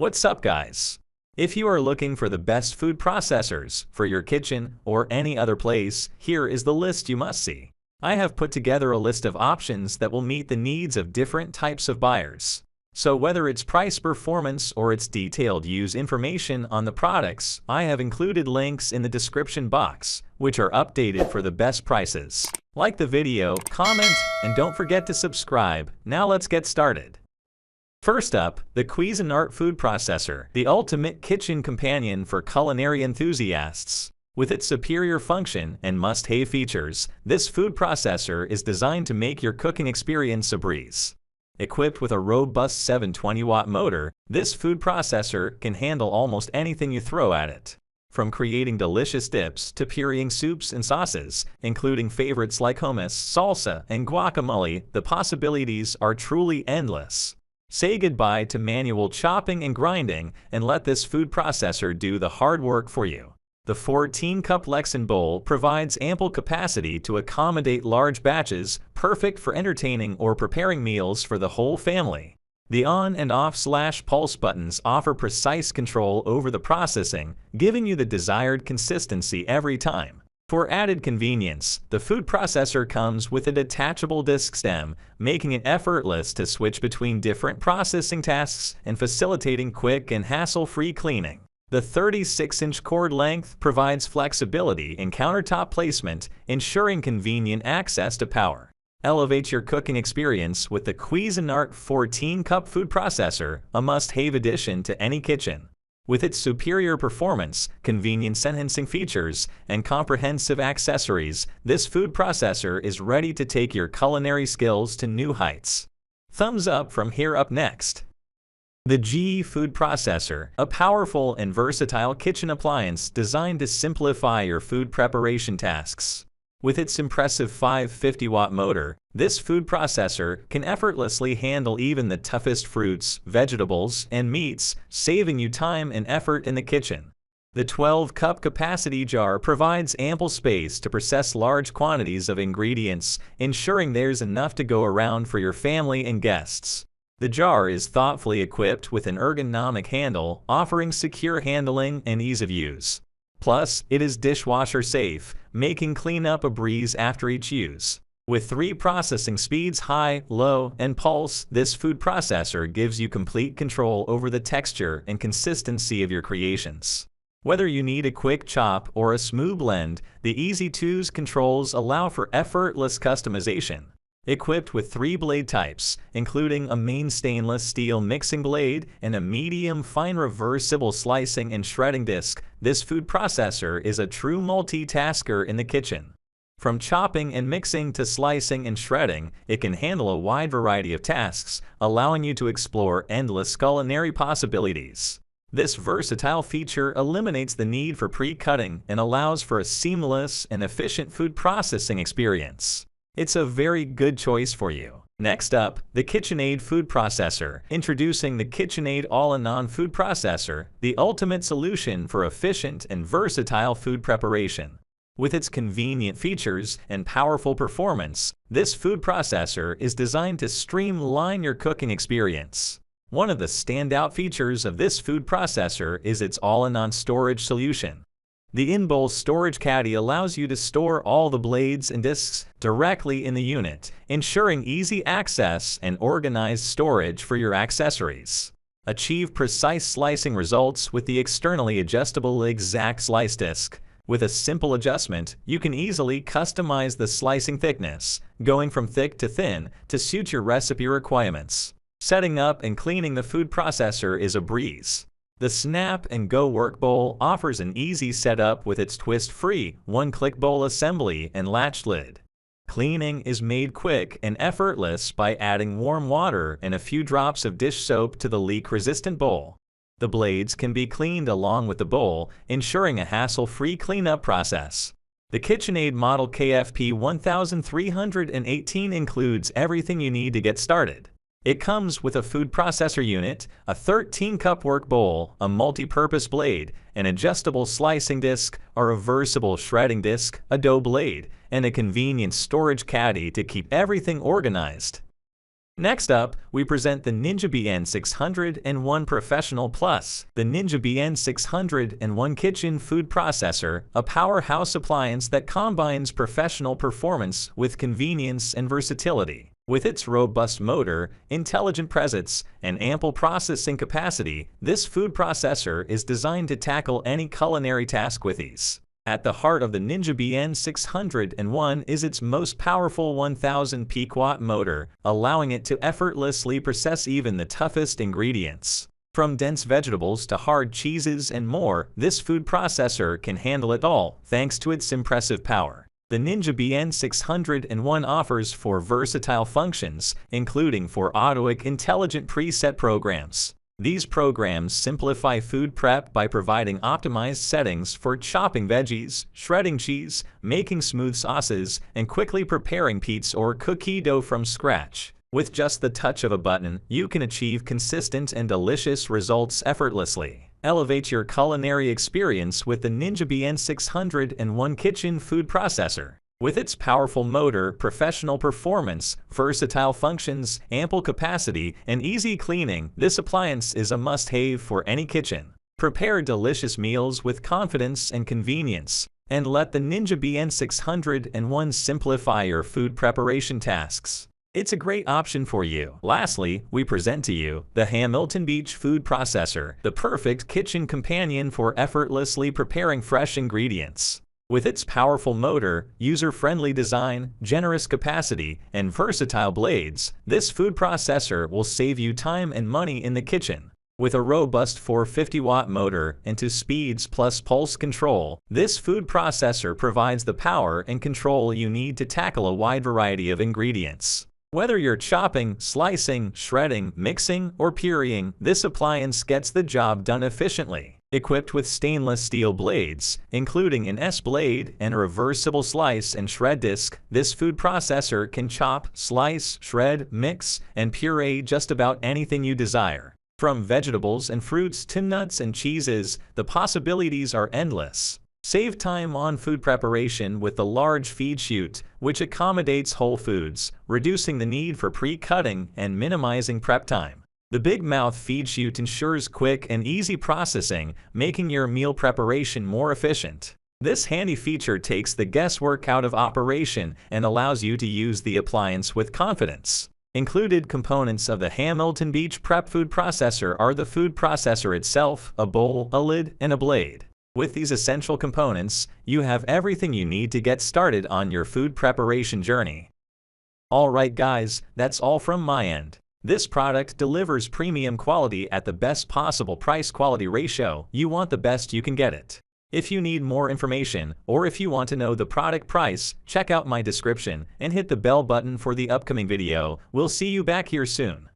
What's up, guys? If you are looking for the best food processors for your kitchen or any other place, here is the list you must see. I have put together a list of options that will meet the needs of different types of buyers. So whether it's price performance or it's detailed use information on the products, I have included links in the description box, which are updated for the best prices. Like the video, comment, and don't forget to subscribe. Now let's get started. First up, the Cuisinart Food Processor, the ultimate kitchen companion for culinary enthusiasts. With its superior function and must-have features, this food processor is designed to make your cooking experience a breeze. Equipped with a robust 720-watt motor, this food processor can handle almost anything you throw at it. From creating delicious dips to pureeing soups and sauces, including favorites like hummus, salsa, and guacamole, the possibilities are truly endless. Say goodbye to manual chopping and grinding and let this food processor do the hard work for you. The 14-cup Lexan bowl provides ample capacity to accommodate large batches, perfect for entertaining or preparing meals for the whole family. The on and off/pulse buttons offer precise control over the processing, giving you the desired consistency every time. For added convenience, the food processor comes with a detachable disk stem, making it effortless to switch between different processing tasks and facilitating quick and hassle-free cleaning. The 36-inch cord length provides flexibility in countertop placement, ensuring convenient access to power. Elevate your cooking experience with the Cuisinart 14-cup food processor, a must-have addition to any kitchen. With its superior performance, convenience-enhancing features, and comprehensive accessories, this food processor is ready to take your culinary skills to new heights. Thumbs up from here. Up next, the GE Food Processor, a powerful and versatile kitchen appliance designed to simplify your food preparation tasks. With its impressive 550-watt motor, this food processor can effortlessly handle even the toughest fruits, vegetables, and meats, saving you time and effort in the kitchen. The 12-cup capacity jar provides ample space to process large quantities of ingredients, ensuring there's enough to go around for your family and guests. The jar is thoughtfully equipped with an ergonomic handle, offering secure handling and ease of use. Plus, it is dishwasher safe, making cleanup a breeze after each use. With 3 processing speeds, high, low, and pulse, this food processor gives you complete control over the texture and consistency of your creations. Whether you need a quick chop or a smooth blend, the easy-to-use controls allow for effortless customization. Equipped with 3 blade types, including a main stainless steel mixing blade and a medium fine reversible slicing and shredding disc, this food processor is a true multitasker in the kitchen. From chopping and mixing to slicing and shredding, it can handle a wide variety of tasks, allowing you to explore endless culinary possibilities. This versatile feature eliminates the need for pre-cutting and allows for a seamless and efficient food processing experience. It's a very good choice for you. Next up, the KitchenAid Food Processor. Introducing the KitchenAid All-in-One Food Processor, the ultimate solution for efficient and versatile food preparation. With its convenient features and powerful performance, this food processor is designed to streamline your cooking experience. One of the standout features of this food processor is its all-in-one storage solution. The in-bowl storage caddy allows you to store all the blades and discs directly in the unit, ensuring easy access and organized storage for your accessories. Achieve precise slicing results with the externally adjustable Exact Slice disc. With a simple adjustment, you can easily customize the slicing thickness, going from thick to thin to suit your recipe requirements. Setting up and cleaning the food processor is a breeze. The Snap and Go Work Bowl offers an easy setup with its twist-free, one-click bowl assembly and latch lid. Cleaning is made quick and effortless by adding warm water and a few drops of dish soap to the leak-resistant bowl. The blades can be cleaned along with the bowl, ensuring a hassle-free cleanup process. The KitchenAid Model KFP 1318 includes everything you need to get started. It comes with a food processor unit, a 13-cup work bowl, a multi-purpose blade, an adjustable slicing disc, a reversible shredding disc, a dough blade, and a convenient storage caddy to keep everything organized. Next up, we present the Ninja BN601 Professional Plus. The Ninja BN601 Kitchen Food Processor, a powerhouse appliance that combines professional performance with convenience and versatility. With its robust motor, intelligent presence, and ample processing capacity, this food processor is designed to tackle any culinary task with ease. At the heart of the Ninja BN601 is its most powerful 1000 peak watt motor, allowing it to effortlessly process even the toughest ingredients. From dense vegetables to hard cheeses and more, this food processor can handle it all, thanks to its impressive power. The Ninja BN601 offers 4 versatile functions, including 4 Autoic intelligent preset programs. These programs simplify food prep by providing optimized settings for chopping veggies, shredding cheese, making smooth sauces, and quickly preparing pizza or cookie dough from scratch. With just the touch of a button, you can achieve consistent and delicious results effortlessly. Elevate your culinary experience with the Ninja BN601 Kitchen Food Processor. With its powerful motor, professional performance, versatile functions, ample capacity, and easy cleaning, this appliance is a must-have for any kitchen. Prepare delicious meals with confidence and convenience, and let the Ninja BN601 simplify your food preparation tasks. It's a great option for you. Lastly, we present to you the Hamilton Beach Food Processor, the perfect kitchen companion for effortlessly preparing fresh ingredients. With its powerful motor, user-friendly design, generous capacity, and versatile blades, this food processor will save you time and money in the kitchen. With a robust 450-watt motor and 2 speeds plus pulse control, this food processor provides the power and control you need to tackle a wide variety of ingredients. Whether you're chopping, slicing, shredding, mixing, or pureeing, this appliance gets the job done efficiently. Equipped with stainless steel blades, including an S-blade and a reversible slice and shred disc, this food processor can chop, slice, shred, mix, and puree just about anything you desire. From vegetables and fruits to nuts and cheeses, the possibilities are endless. Save time on food preparation with the large feed chute, which accommodates whole foods, reducing the need for pre-cutting and minimizing prep time. The Big Mouth feed chute ensures quick and easy processing, making your meal preparation more efficient. This handy feature takes the guesswork out of operation and allows you to use the appliance with confidence. Included components of the Hamilton Beach Prep Food Processor are the food processor itself, a bowl, a lid, and a blade. With these essential components, you have everything you need to get started on your food preparation journey. Alright guys, that's all from my end. This product delivers premium quality at the best possible price-quality ratio. You want the best, you can get it. If you need more information, or if you want to know the product price, check out my description and hit the bell button for the upcoming video. We'll see you back here soon.